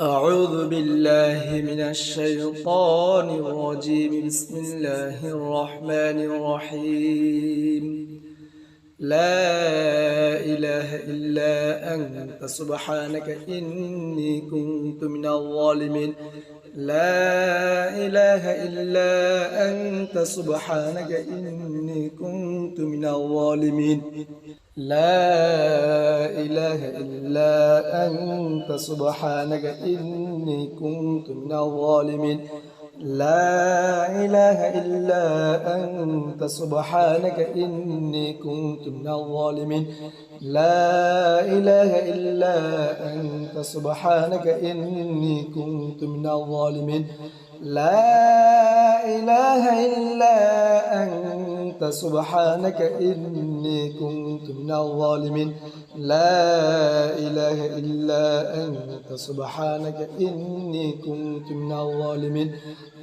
أعوذ بالله من الشيطان الرجيم. بسم الله الرحمن الرحيم. لا إله إلا أنت سبحانك إني كنت من الظالمين. لا إله إلا أنت سبحانك إني كنت من الظالمين. لا إله إلا أنت سبحانك إني كنت من الظالمين. لا إله إلا أنت سبحانك إني كنت من الظالمين. لا إله إلا أنت سبحانك إني كنت من الظالمين. لا إله إلا أنت سبحانك إني كنت من الظالمين. لا إله إلا أنت سبحانك إني كنت من الظالمين.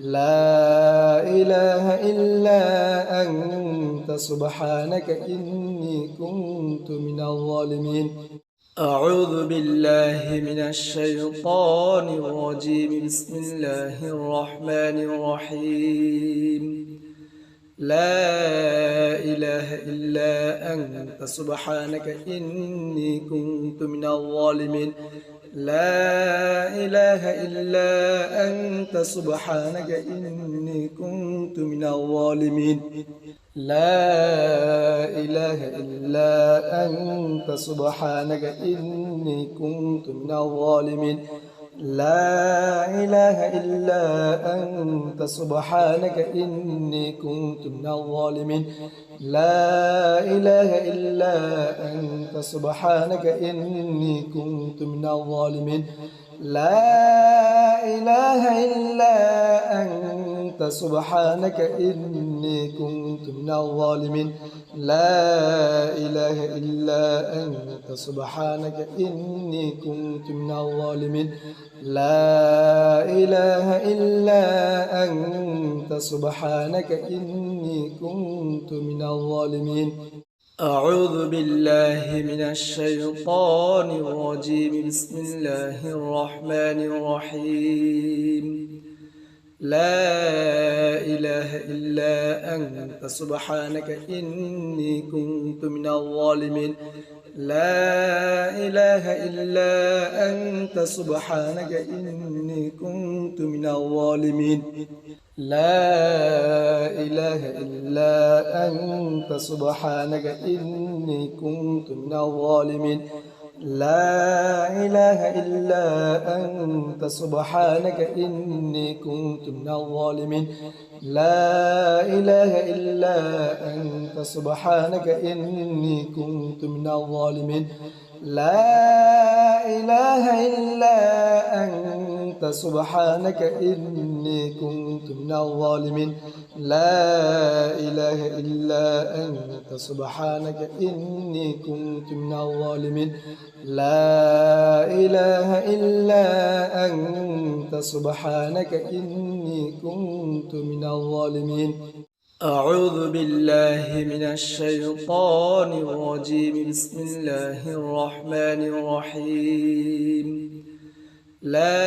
لا إله إلا أنت سبحانك إني كنت من الظالمين. أعوذ بالله من الشيطان الرجيم. بسم الله الرحمن الرحيم. لا إله إلا أنت سبحانك إني كنت من الظالمين. لا إله إلا أنت سبحانك إني كنت من الظالمين. لا إله إلا أنت سبحانك إني كنت من الظالمين. لا إله إلا أنت سبحانك إني كنت من الظالمين. لا إله إلا أنت سبحانك إني كنت من الظالمين. لا إله إلا أنت سبحانك إني كنت من الظالمين. لا إله إلا أنت سبحانك إني كنت من الظالمين. لا إله إلا أنت سبحانك إني كنت من الظالمين. أعوذ بالله من الشيطان الرجيم. بسم الله الرحمن الرحيم. لا إله إلا أنت سبحانك إني كنت من الظالمين. لا إله إلا أنت سبحانك إني كنت من الظالمين. لا إله إلا أنت سبحانك إني كنت من الظالمين. لا إله إلا أنت سبحانك إني كنت من الظالمين. لا إله إلا أنت سبحانك إني كنت من الظالمين. لا إله إلا أنت سبحانك إني كنت من الظالمين. لا إله إلا أنت سبحانك إني كنت من الظالمين. لا إله إلا أنت سبحانك إني كنت من الظالمين. أعوذ بالله من الشيطان الرجيم. بسم الله الرحمن الرحيم. لا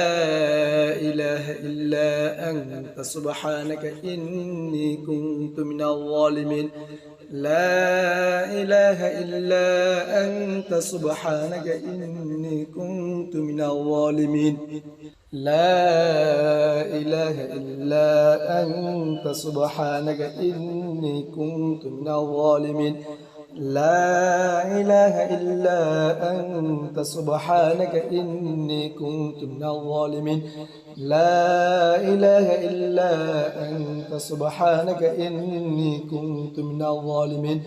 إله إلا أنت سبحانك إني كنت من الظالمين. لا إله إلا أنت سبحانك إني كنت من الظالمين. لا إله إلا أنت سبحانك إني كنت من الظالمين. لا إله إلا أنت سبحانك إني كنت من الظالمين. لا إله إلا أنت سبحانك إني كنت من الظالمين.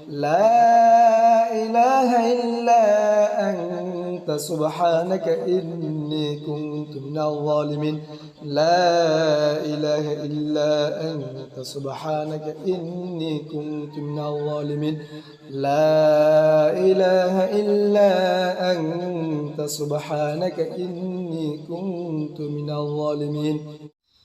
لا إله إلا أنت سبحانك إني كنت من الظالمين. لا إله إلا أنت سبحانك إني كنت من الظالمين. لا إله إلا أنت سبحانك إني كنت من الظالمين.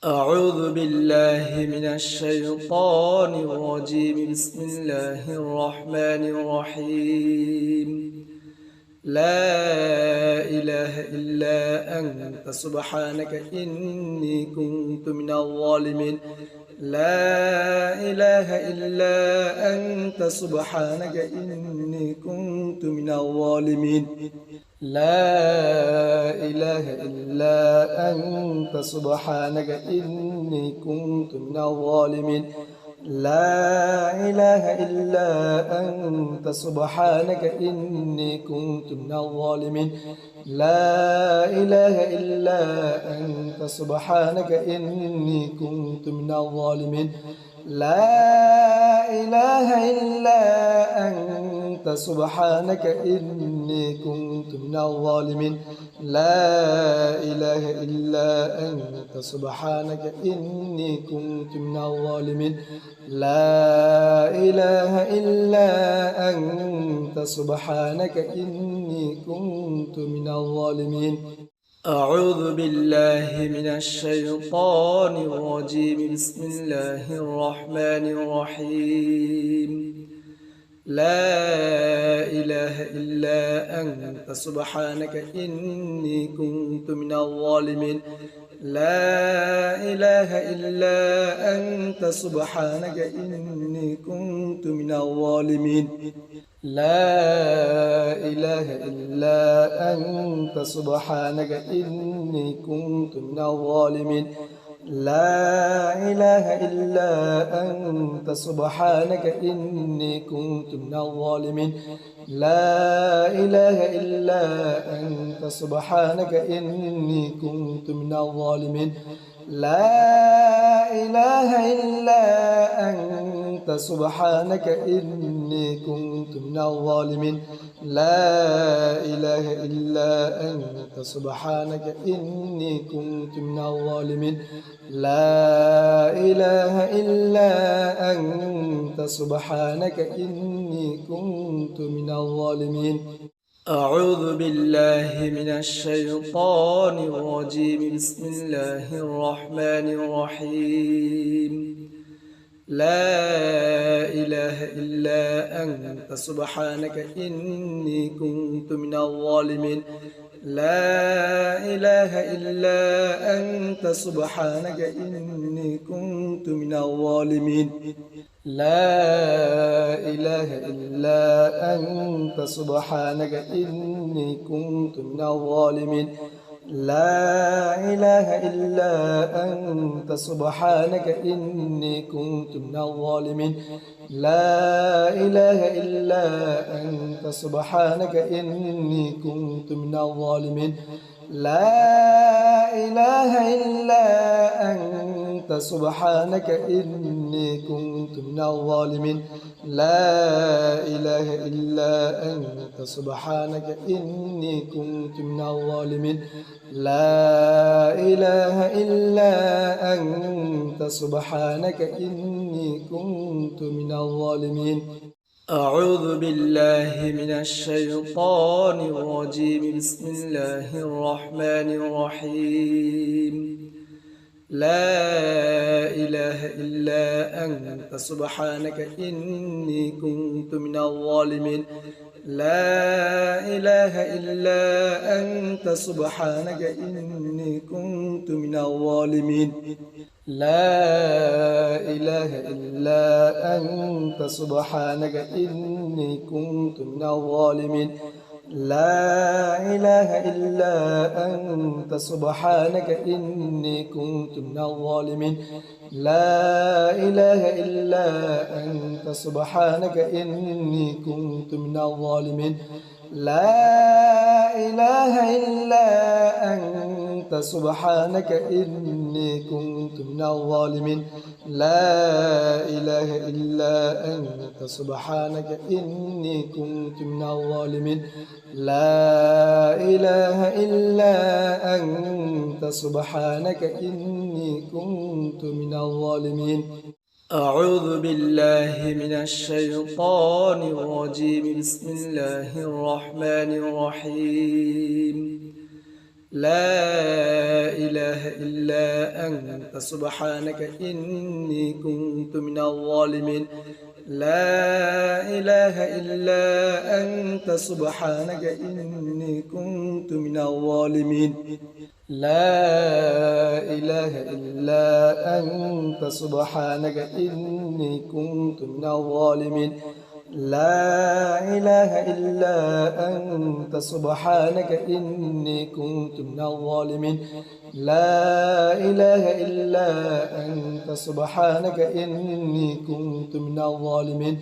أعوذ بالله من الشيطان الرجيم. بسم الله الرحمن الرحيم. لا إله إلا أنت سبحانك إني كنت من الظالمين لا إله إلا أنت سبحانك إني كنت من الظالمين لا إله إلا أنت سبحانك إني كنت من الظالمين لا إله إلا أنت سبحانك إني كنت من الظالمين لا إله إلا أنت سبحانك إني كنت من الظالمين لا إله إلا أنت سبحانك إني كنت من الظالمين لا إله إلا أنت سبحانك إني كنت من الظالمين لا إله إلا أنت سبحانك إني كنت من الظالمين أعوذ بالله من الشيطان الرجيم بسم الله الرحمن الرحيم لا إله إلا أنت سبحانك إني كنت من الظالمين لا إله إلا أنت سبحانك إني كنت من الظالمين لا إله إلا أنت سبحانك إني كنت من الظالمين لا إله إلا أنت سبحانك إني كنت من الظالمين لا إله إلا أنت سبحانك إني كنت من الظالمين لا إله إلا أنت سبحانك إني كنت من الظالمين لا إله إلا أنت سبحانك إني كنت من الظالمين لا إله إلا أنت سبحانك إني كنت من الظالمين أعوذ بالله من الشيطان الرجيم بسم الله الرحمن الرحيم لا إله إلا أنت سبحانك إني كنت من الظالمين لا إله إلا أنت سبحانك إني كنت من الظالمين لا إله إلا أنت سبحانك إني كنت من الظالمين لا إله إلا أنت سبحانك إني كنت من الظالمين لا إله إلا أنت سبحانك إني كنت من الظالمين لا إله إلا أنت سبحانك إني كنت من الظالمين لا إله إلا أنت سبحانك إني كنت من الظالمين لا إله إلا أنت سبحانك إني كنت من الظالمين أعوذ بالله من الشيطان الرجيم بسم الله الرحمن الرحيم لا إله إلا أنت سبحانك إني كنت من الظالمين لا إله إلا أنت سبحانك إني كنت من الظالمين لا إله إلا أنت سبحانك إني كنت من الظالمين لا إله إلا أنت سبحانك إني كنت من الظالمين لا إله إلا أنت سبحانك إني كنت من الظالمين لا إله إلا أنت سبحانك إني كنت من الظالمين لا إله إلا أنت سبحانك إني كنت من الظالمين لا إله إلا أنت سبحانك إني كنت من الظالمين أعوذ بالله من الشيطان الرجيم بسم الله الرحمن الرحيم لا إله إلا أنت سبحانك إني كنت من الظالمين لا إله إلا أنت سبحانك إني كنت من الظالمين لا إله إلا أنت سبحانك إني كنت من الظالمين لا إله إلا أنت سبحانك إني كنت من الظالمين لا إله إلا أنت سبحانك إني كنت من الظالمين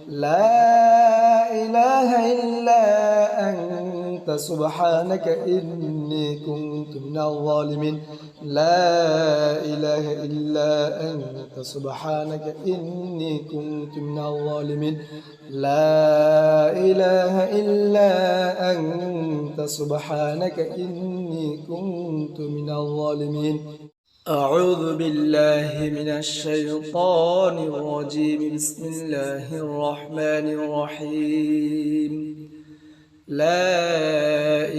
لا إله إلا أنت سبحانك إني كنت من الظالمين لا إله إلا أنت سبحانك إني كنت من الظالمين لا إله إلا أنت سبحانك إني كنت من الظالمين أعوذ بالله من الشيطان الرجيم بسم الله الرحمن الرحيم لا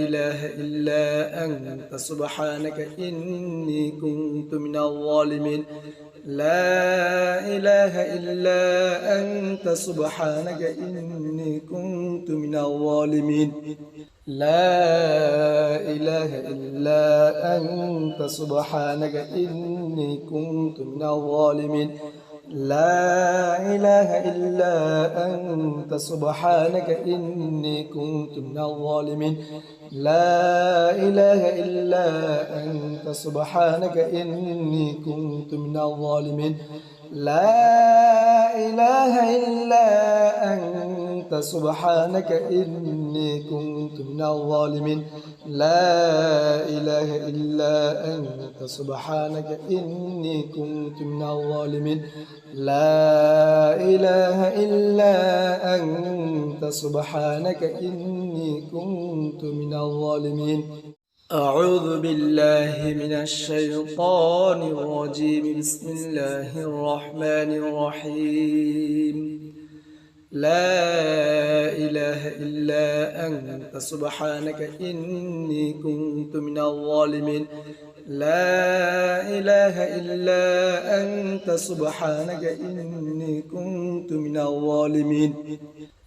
إله إلا أنت سبحانك إني كنت من الظالمين لا إله إلا أنت سبحانك إني كنت من الظالمين لا إله إلا أنت سبحانك إني كنت من الظالمين لا إله إلا أنت سبحانك إني كنت من الظالمين لا إله إلا أنت سبحانك إني كنت من الظالمين لا إله إلا أنت سبحانك إني كنت من الظالمين لا إله إلا أنت سبحانك إني كنت من الظالمين لا إله إلا أنت سبحانك إني كنت من الظالمين أعوذ بالله من الشيطان الرجيم بسم الله الرحمن الرحيم لا إله إلا أنت سبحانك إني كنت من الظالمين لا إله إلا أنت سبحانك إني كنت من الظالمين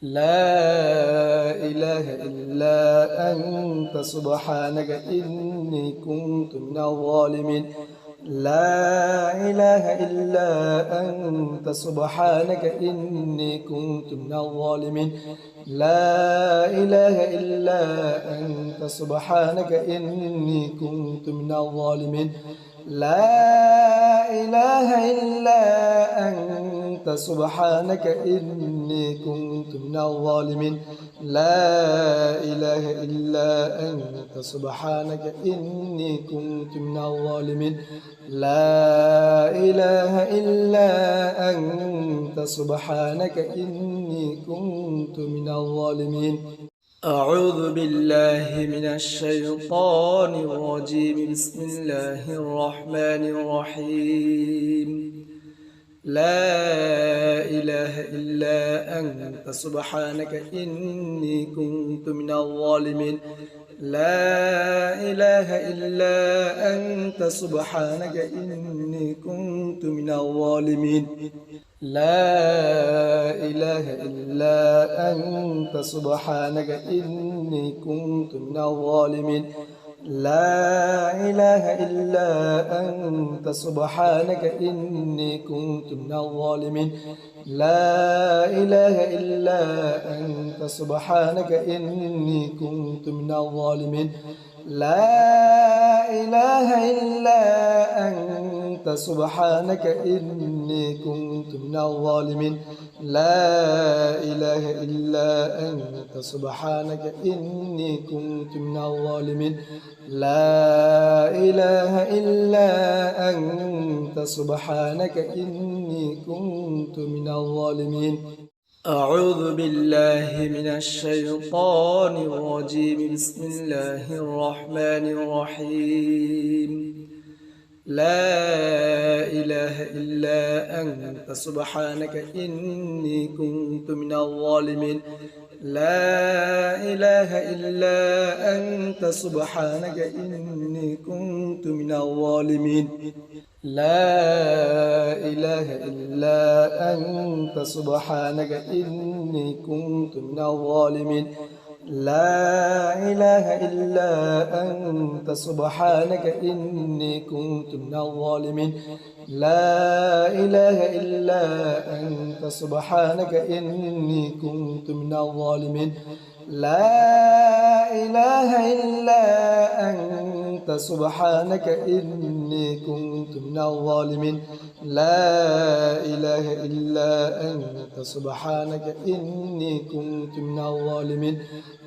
لا إله إلا أنت سبحانك إني كنت من الظالمين لا إله إلا أنت سبحانك إني كنت من الظالمين لا إله إلا أنت سبحانك إني كنت من الظالمين لا إله إلا أنت سبحانك إني كنت من الظالمين لا إله إلا أنت سبحانك إني كنت من الظالمين لا إله إلا أنت سبحانك إني كنت من الظالمين أعوذ بالله من الشيطان الرجيم بسم الله الرحمن الرحيم لا إله إلا أنت سبحانك إني كنت من الظالمين لا إله إلا أنت سبحانك إني كنت من الظالمين لا إله إلا أنت سبحانك إني كنت من الظالمين لا إله إلا أنت سبحانك إني كنت من الظالمين لا إله إلا أنت سبحانك إني كنت من الظالمين لا إله إلا أنت سبحانك إني كنت من الظالمين لا إله إلا أنت سبحانك إني كنت من الظالمين لا إله إلا أنت سبحانك إني كنت من الظالمين أعوذ بالله من الشيطان الرجيم بسم الله الرحمن الرحيم لا إله إلا أنت سبحانك إني كنت من الظالمين لا إله إلا أنت سبحانك إني كنت من الظالمين لا إله إلا أنت سبحانك إني كنت من الظالمين لا إله إلا أنت سبحانك إني كنت من الظالمين لا إله إلا أنت سبحانك إني كنت من الظالمين لا إله إلا أنت سبحانك إني كنت من الظالمين لا إله إلا أنت سبحانك إني كنت من الظالمين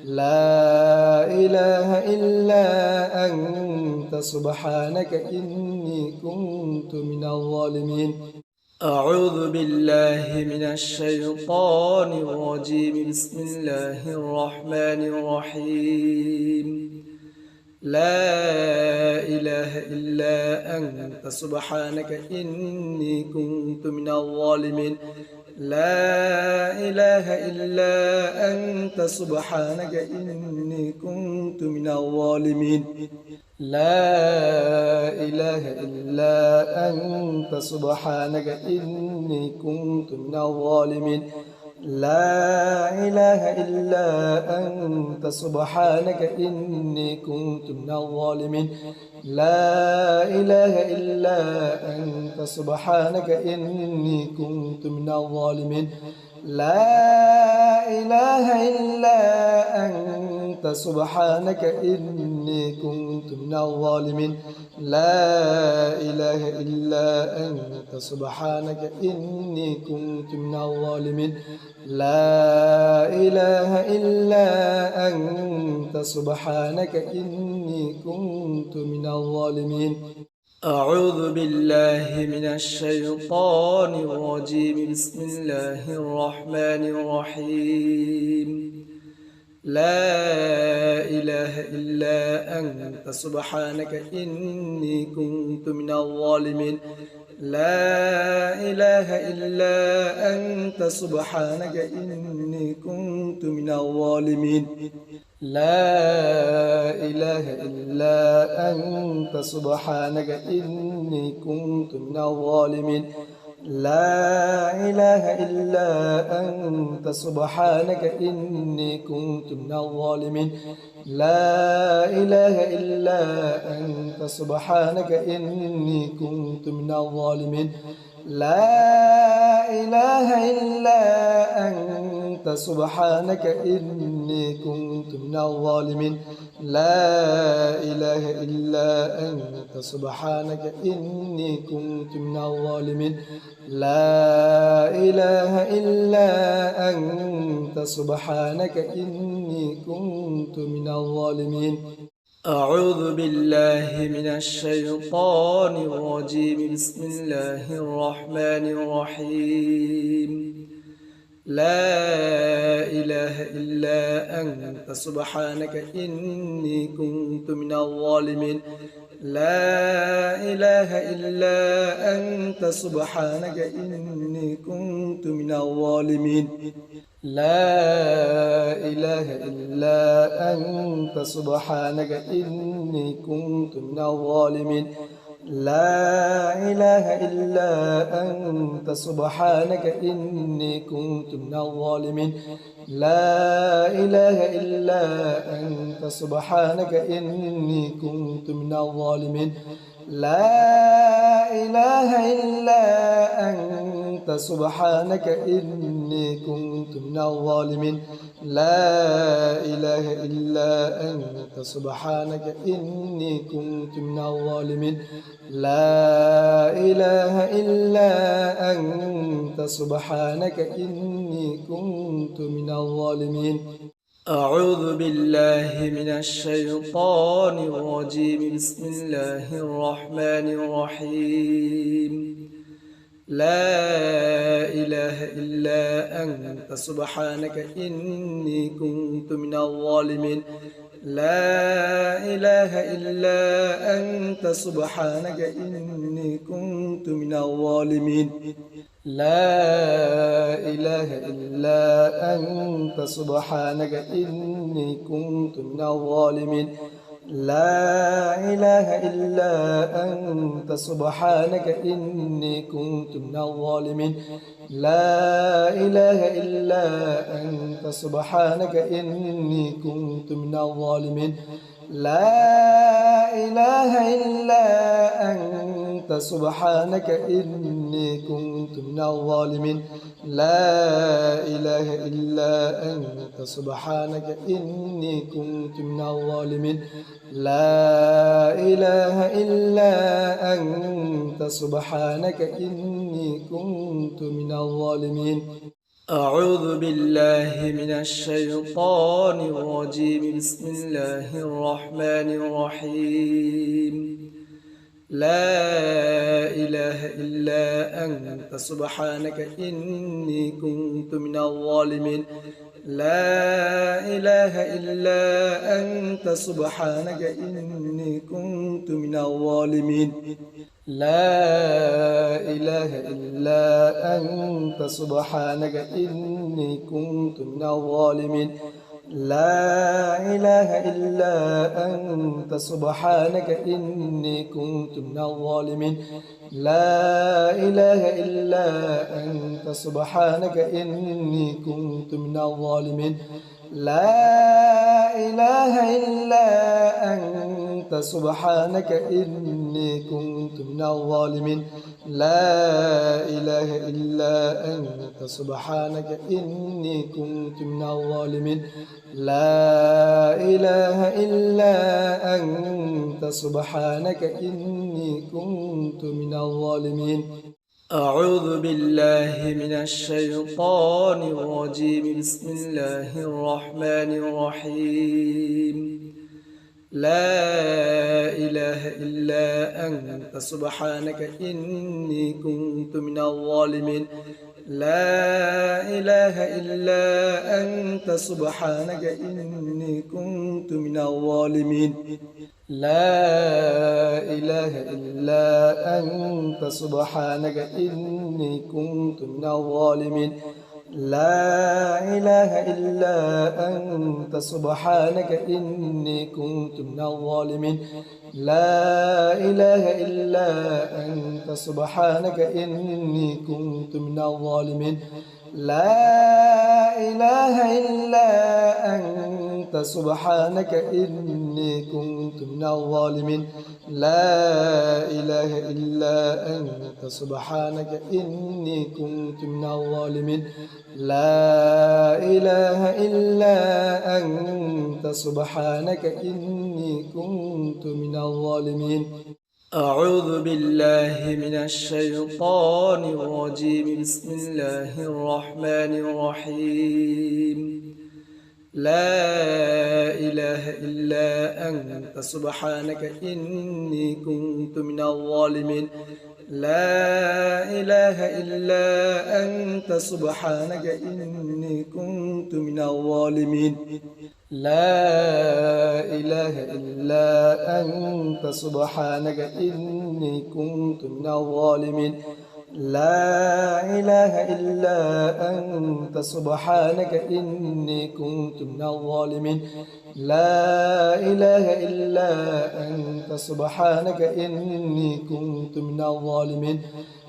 لا إله إلا أنت سبحانك إني كنت من الظالمين أعوذ بالله من الشيطان الرجيم بسم الله الرحمن الرحيم لا إله إلا أنت سبحانك إني كنت من الظالمين لا إله إلا أنت سبحانك إني كنت من الظالمين لا إله إلا أنت سبحانك إني كنت من الظالمين لا إله إلا أنت سبحانك إني كنت من الظالمين لا إله إلا أنت سبحانك إني كنت من الظالمين لا إله إلا أنت سبحانك إني كنت من الظالمين لا إله إلا أنت سبحانك إني كنت من الظالمين لا إله إلا أنت سبحانك إني كنت من الظالمين أعوذ بالله من الشيطان الرجيم بسم الله الرحمن الرحيم لا إله إلا أنت سبحانك إني كنت من الظالمين لا إله إلا أنت سبحانك إني كنت من الظالمين لا إله إلا أنت سبحانك إني كنت من الظالمين لا إله إلا أنت سبحانك إني كنت من الظالمين لا إله إلا أنت سبحانك إني كنت من الظالمين لا إله إلا أنت سبحانك إني كنت من الظالمين لا إله إلا أنت سبحانك إني كنت من الظالمين لا إله إلا أنت سبحانك إني كنت من الظالمين أعوذ بالله من الشيطان الرجيم بسم الله الرحمن الرحيم لا إله إلا أنت سبحانك إني كنت من الظالمين لا إله إلا أنت سبحانك إني كنت من الظالمين لا إله إلا أنت سبحانك إني كنت من الظالمين لا إله إلا أنت سبحانك إني كنت من الظالمين لا إله إلا أنت سبحانك إني كنت من الظالمين لا إله إلا أنت سبحانك إني كنت من الظالمين لا إله إلا أنت سبحانك إني كنت من الظالمين لا إله إلا أنت سبحانك إني كنت من الظالمين أعوذ بالله من الشيطان الرجيم بسم الله الرحمن الرحيم لا إله إلا أنت سبحانك إني كنت من الظالمين لا إله إلا أنت سبحانك إني كنت من الظالمين لا إله إلا أنت سبحانك إني كنت من الظالمين لا إله إلا أنت سبحانك إني كنت من الظالمين لا إله إلا أنت سبحانك إني كنت من الظالمين لا إله إلا أنت سبحانك إني كنت من الظالمين لا إله إلا أنت سبحانك إني كنت من الظالمين لا إله إلا أنت سبحانك إني كنت من الظالمين أعوذ بالله من الشيطان الرجيم بسم الله الرحمن الرحيم لا إله إلا أنت سبحانك إني كنت من الظالمين لا إله إلا أنت سبحانك إني كنت من الظالمين لا إله إلا أنت سبحانك إني كنت من الظالمين لا إله إلا أنت سبحانك إني كنت من الظالمين لا إله إلا أنت سبحانك إني كنت من الظالمين لا إله إلا أنت سبحانك إني كنت من الظالمين لا إله إلا أنت سبحانك إني كنت من الظالمين لا إله إلا أنت سبحانك إني كنت من الظالمين أعوذ بالله من الشيطان الرجيم بسم الله الرحمن الرحيم لا إله إلا أنت سبحانك إني كنت من الظالمين لا إله إلا أنت سبحانك إني كنت من الظالمين لا إله إلا أنت سبحانك إني كنت من الظالمين لا إله إلا أنت سبحانك إني كنت من الظالمين لا إله إلا أنت سبحانك إني كنت من الظالمين لا إله إلا أنت سبحانك إني كنت من الظالمين لا إله إلا أنت سبحانك إني كنت من الظالمين لا إله إلا أنت سبحانك إني كنت من الظالمين أعوذ بالله من الشيطان الرجيم بسم الله الرحمن الرحيم لا إله إلا أنت سبحانك إني كنت من الظالمين لا إله إلا أنت سبحانك إني كنت من الظالمين لا إله إلا أنت سبحانك إني كنت من الظالمين لا إله إلا أنت سبحانك إني كنت من الظالمين لا إله إلا أنت سبحانك إني كنت من الظالمين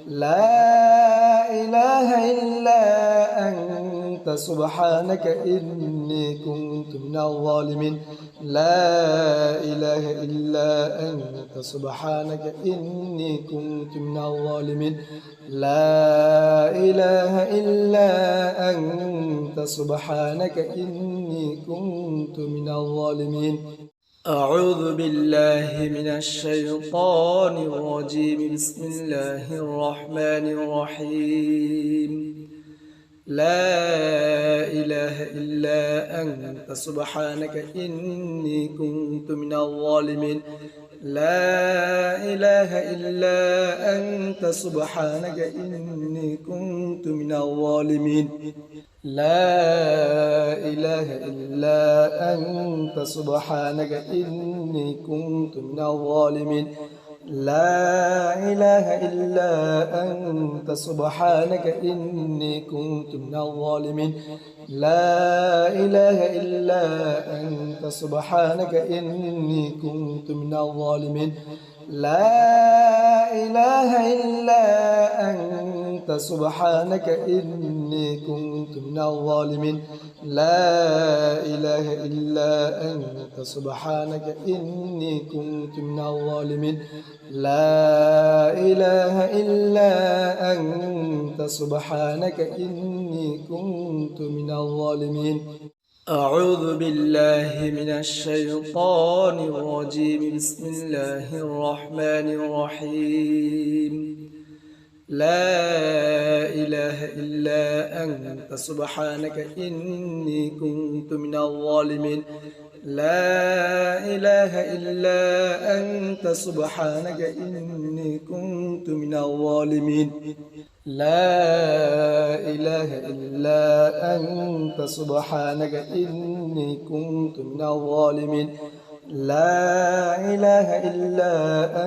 لا إله إلا أنت سبحانك إني كنت من الظالمين لا إله إلا أنت سبحانك إني كنت من الظالمين لا إله إلا أنت سبحانك إني كنت من الظالمين أعوذ بالله من الشيطان الرجيم بسم الله الرحمن الرحيم لا إله إلا أنت سبحانك إني كنت من الظالمين لا إله إلا أنت سبحانك إني كنت من الظالمين لا إله إلا أنت سبحانك إني كنت من الظالمين لا إله إلا أنت سبحانك إني كنت من الظالمين لا إله إلا أنت سبحانك إني كنت من الظالمين لا إله إلا أنت سبحانك إني كنت من الظالمين لا إله إلا أنت سبحانك إني كنت من الظالمين لا إله إلا أنت سبحانك إني كنت من الظالمين أعوذ بالله من الشيطان الرجيم بسم الله الرحمن الرحيم لا إله إلا أنت سبحانك إني كنت من الظالمين لا إله إلا أنت سبحانك إني كنت من الظالمين لا إله إلا أنت سبحانك إني كنت من الظالمين لا إله إلا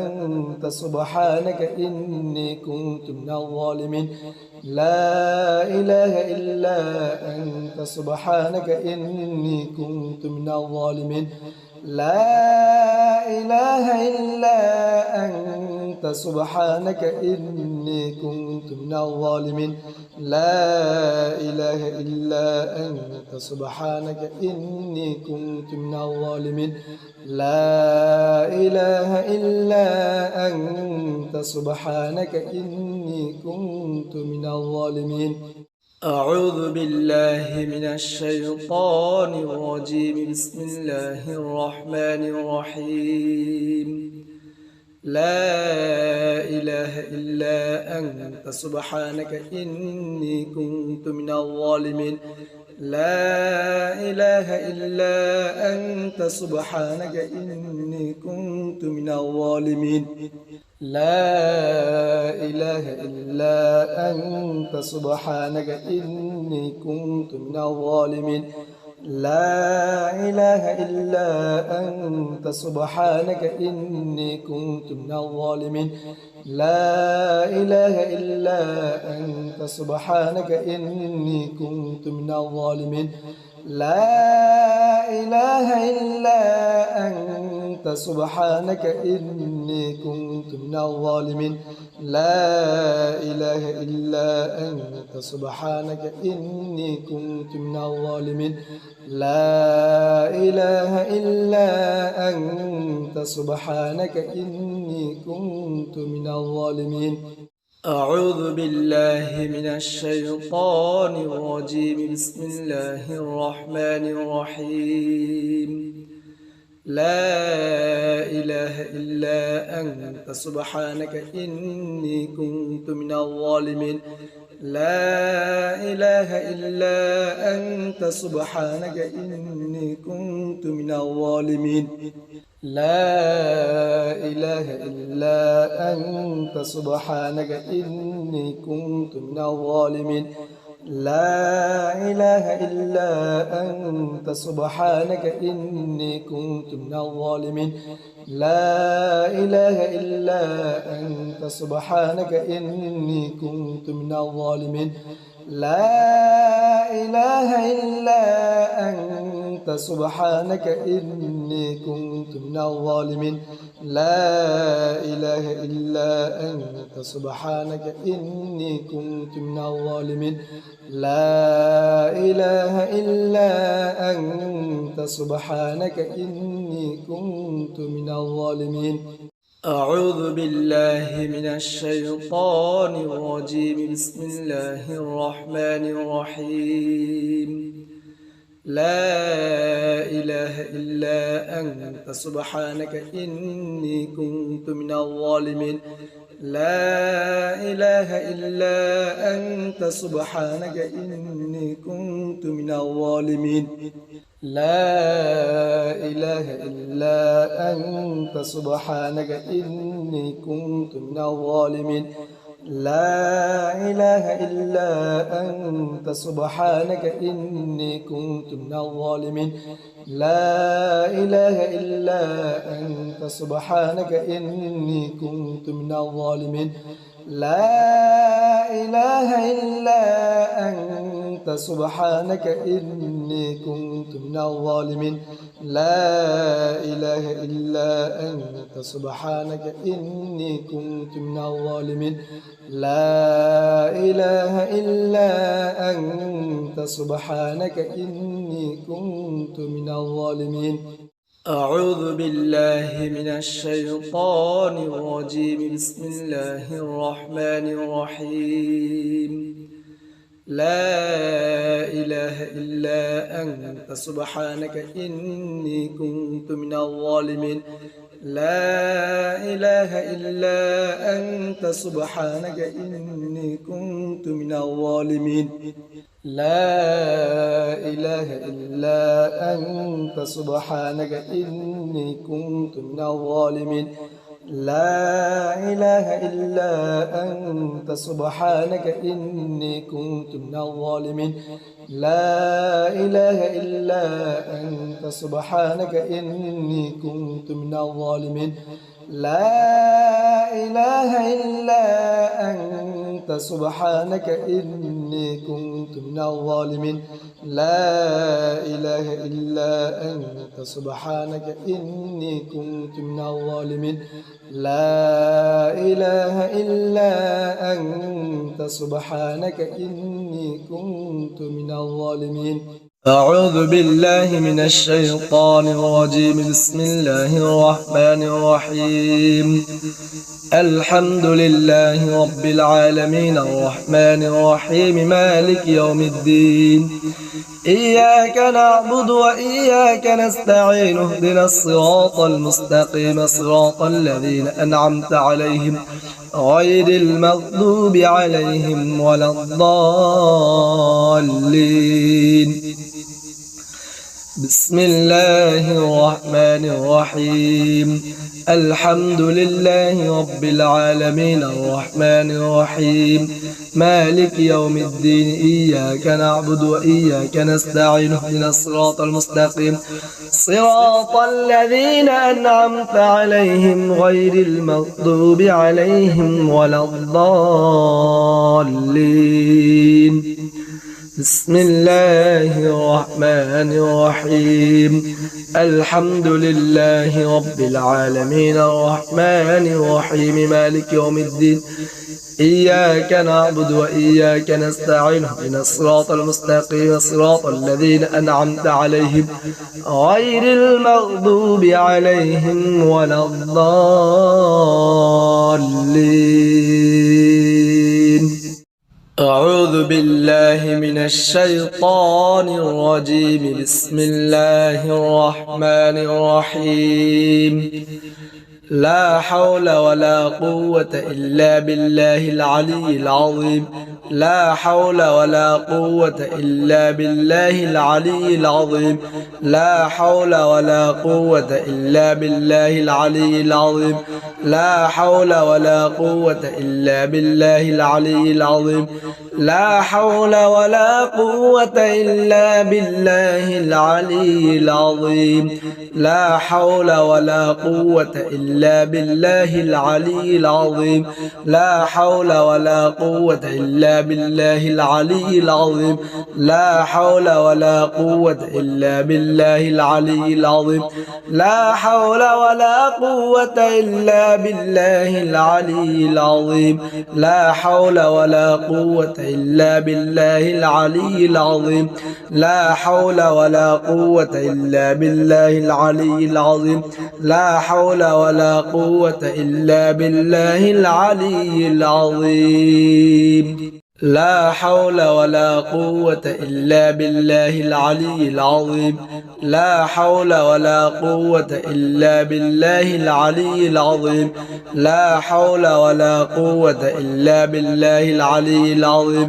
أنت سبحانك إني كنت من الظالمين لا إله إلا أنت سبحانك إني كنت من الظالمين لا إله إلا أنت سبحانك إني كنت من الظالمين لا إله إلا أنت سبحانك إني كنت من الظالمين لا إله إلا أنت سبحانك إني كنت من الظالمين أعوذ بالله من الشيطان الرجيم بسم الله الرحمن الرحيم لا إله إلا أنت سبحانك إني كنت من الظالمين لا إله إلا أنت سبحانك إني كنت من الظالمين لا إله إلا أنت سبحانك إني كنت من الظالمين لا إله إلا أنت سبحانك إني كنت من الظالمين لا إله إلا أنت سبحانك إني كنت من الظالمين لا إله إلا أنت سبحانك إني كنت من الظالمين لا إله إلا أنت سبحانك إني كنت من الظالمين لا إله إلا أنت سبحانك إني كنت من الظالمين أعوذ بالله من الشيطان الرجيم بسم الله الرحمن الرحيم لا إله إلا أنت سبحانك إني كنت من الظالمين لا إله إلا أنت سبحانك إني كنت من الظالمين لا إله إلا أنت سبحانك إني كنت من الظالمين لا إله إلا أنت سبحانك إني كنت من الظالمين لا إله إلا أنت سبحانك إني كنت من الظالمين لا إله إلا أنت سبحانك إني كنت من الظالمين لا إله إلا أنت سبحانك إني كنت من الظالمين لا إله إلا أنت سبحانك إني كنت من الظالمين أعوذ بالله من الشيطان الرجيم بسم الله الرحمن الرحيم لا إله إلا أنت سبحانك إني كنت من الظالمين لا إله إلا أنت سبحانك إني كنت من الظالمين لا إله إلا أنت سبحانك إني كنت من الظالمين لا إله إلا أنت سبحانك إني كنت من الظالمين لا إله إلا أنت سبحانك إني كنت من الظالمين لا إله إلا أنت سبحانك إني كنت من الظالمين لا إله إلا أنت سبحانك إني كنت من الظالمين لا إله إلا أنت سبحانك إني كنت من الظالمين أعوذ بالله من الشيطان الرجيم بسم الله الرحمن الرحيم لا إله إلا أنت سبحانك إني كنت من الظالمين لا إله إلا أنت سبحانك إني كنت من الظالمين لا إله إلا أنت سبحانك إني كنت من الظالمين لا إله إلا أنت سبحانك إني كنت من الظالمين لا إله إلا أنت سبحانك إني كنت من الظالمين لا إله إلا أنت سبحانك إني كنت من الظالمين لا إله إلا أنت سبحانك إني كنت من الظالمين لا إله إلا أنت سبحانك إني كنت من الظالمين أعوذ بالله من الشيطان الرجيم بسم الله الرحمن الرحيم الحمد لله رب العالمين الرحمن الرحيم مالك يوم الدين إياك نعبد وإياك نستعين اهدنا الصراط المستقيم صراط الذين أنعمت عليهم غير المغضوب عليهم ولا الضالين بسم الله الرحمن الرحيم الحمد لله رب العالمين الرحمن الرحيم مالك يوم الدين إياك نعبد وإياك نستعين اهدنا الصراط المستقيم صراط الذين أنعمت عليهم غير المغضوب عليهم ولا الضالين بسم الله الرحمن الرحيم الحمد لله رب العالمين الرحمن الرحيم مالك يوم الدين إياك نعبد وإياك نستعين اهدنا الصراط المستقيم صراط الذين أنعمت عليهم غير المغضوب عليهم ولا الضالين أعوذ بالله من الشيطان الرجيم بسم الله الرحمن الرحيم لا حول ولا قوة إلا بالله العلي العظيم لا حول ولا قوة إلا بالله العلي العظيم لا حول ولا قوة إلا بالله العلي العظيم لا حول ولا قوة إلا بالله العلي العظيم لا حول ولا قوة إلا بالله العلي العظيم لا حول ولا قوة إلا بالله العلي العظيم لا حول ولا قوة إلا بالله العلي العظيم لا حول ولا قوة إلا بالله العلي العظيم لا حول ولا قوة إلا بالله العلي العظيم لا حول ولا قوة إلا بالله العلي العظيم لا حول ولا قوة إلا بالله العلي العظيم لا حول ولا قوة إلا بالله العلي العظيم لا حول ولا قوة إلا بالله العلي العظيم لا حول ولا قوة إلا بالله العلي العظيم لا حول ولا قوة إلا بالله العلي العظيم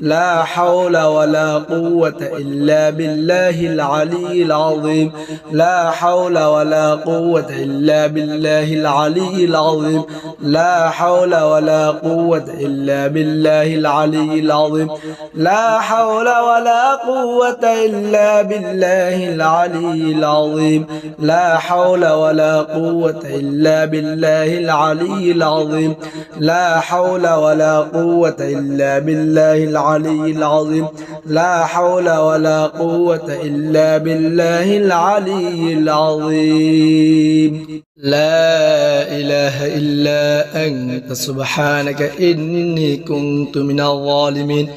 لا حول ولا قوة إلا بالله العلي العظيم لا حول ولا قوة إلا بالله العلي العظيم لا حول ولا قوة إلا بالله العلي العظيم لا حول ولا قوة إلا بالله العلي العظيم لا حول ولا قوة إلا بالله العلي العظيم لا حول ولا قوة إلا بالله العلي العظيم لا حول ولا قوة إلا بالله العلي العظيم لا إله إلا أنت سبحانك إني كنت من الظالمين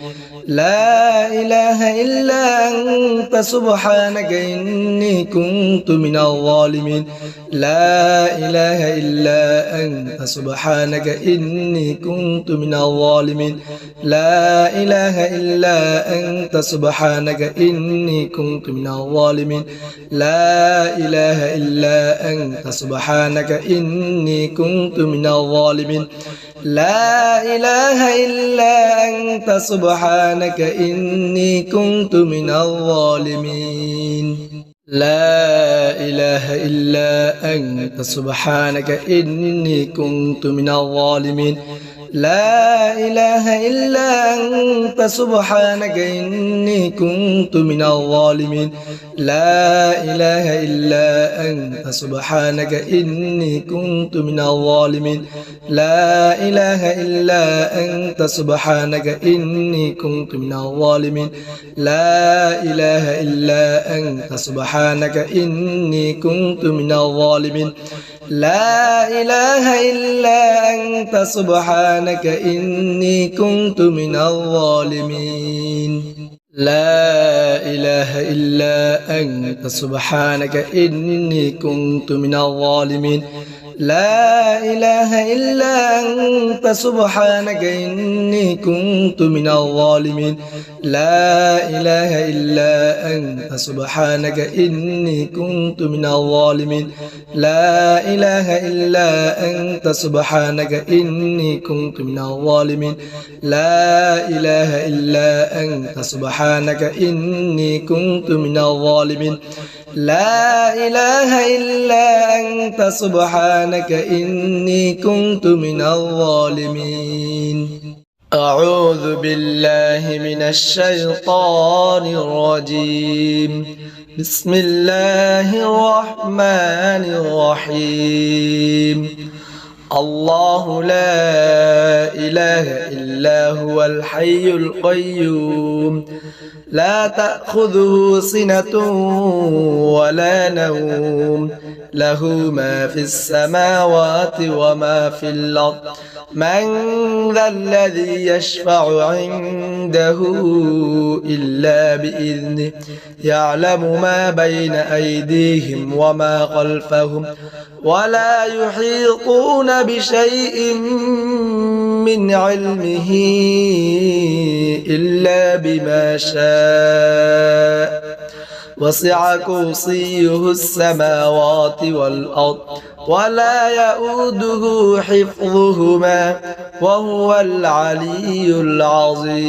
لا إله إلا أنت سبحانك إني كنت من الظالمين لا إله إلا أنت سبحانك إني كنت من الظالمين لا إله إلا أنت سبحانك إني كنت من الظالمين لا إله إلا أنت سبحانك إني كنت من الظالمين لا إله إلا أنت سبحانك إني كنت من الظالمين لا إله إلا أنت سبحانك إني كنت من الظالمين لا إله إلا أنت سبحانك إني كنت من الظالمين لا إله إلا أنت سبحانك إني كنت من الظالمين لا إله إلا أنت سبحانك إني كنت من الظالمين لا إله إلا أنت سبحانك إني كنت من الظالمين لا إله إلا أنت سبحانك إني كنت من الظالمين لا إله إلا أنت سبحانك إني كنت من الظالمين لا إله إلا أنت سبحانك إني كنت من الظالمين لا إله إلا أنت سبحانك إني كنت من الظالمين لا إله إلا أنت سبحانك إني كنت من الظالمين لا إله إلا أنت سبحانك إني كنت من الظالمين لا إله إلا أنت سبحانك إني كنت من الظالمين أعوذ بالله من الشيطان الرجيم بسم الله الرحمن الرحيم الله لا إله إلا هو الحي القيوم لا تأخذه سنة ولا نوم له ما في السماوات وما في الأرض من ذا الذي يشفع عنده إلا بإذنه يعلم ما بين أيديهم وما خلفهم ولا يحيطون بشيء من علمه إلا بما شاء وسع كرسيه السماوات والأرض ولا يؤوده حفظهما وهو العلي العظيم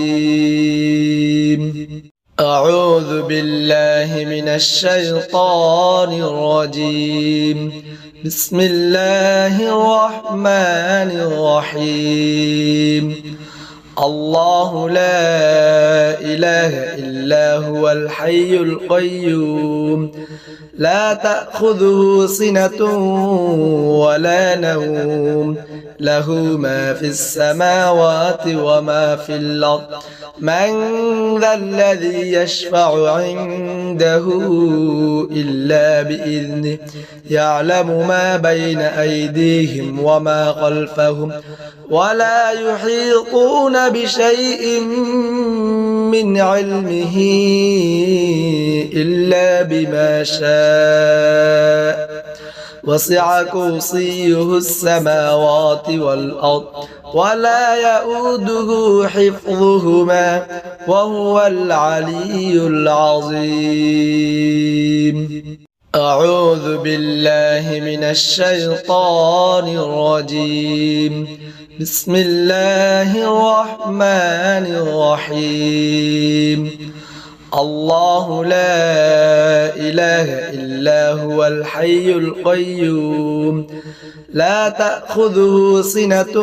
أعوذ بالله من الشيطان الرجيم بسم الله الرحمن الرحيم الله لا إله إلا هو الحي القيوم لا تأخذه سنة ولا نوم له ما في السماوات وما في الأرض من ذا الذي يشفع عنده إلا بإذنه يعلم ما بين أيديهم وما خلفهم ولا يحيطون بشيء من علمه إلا بما شاء وسع كرسيه السماوات والأرض ولا يؤوده حفظهما وهو العلي العظيم أعوذ بالله من الشيطان الرجيم بسم الله الرحمن الرحيم الله لا إله إلا هو الحي القيوم لا تأخذه سنة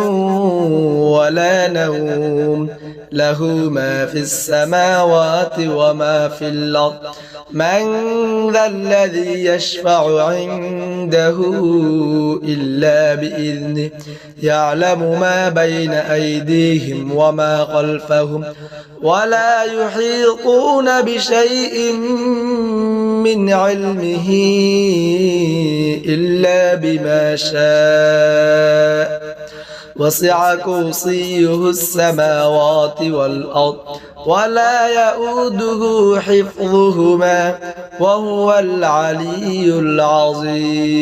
ولا نوم له ما في السماوات وما في الأرض من ذا الذي يشفع عنده إلا بإذنه يعلم ما بين أيديهم وما خلفهم ولا يحيطون بشيء من علمه إلا بما شاء وسع كرسيه السماوات والأرض ولا يؤوده حفظهما وهو العلي العظيم.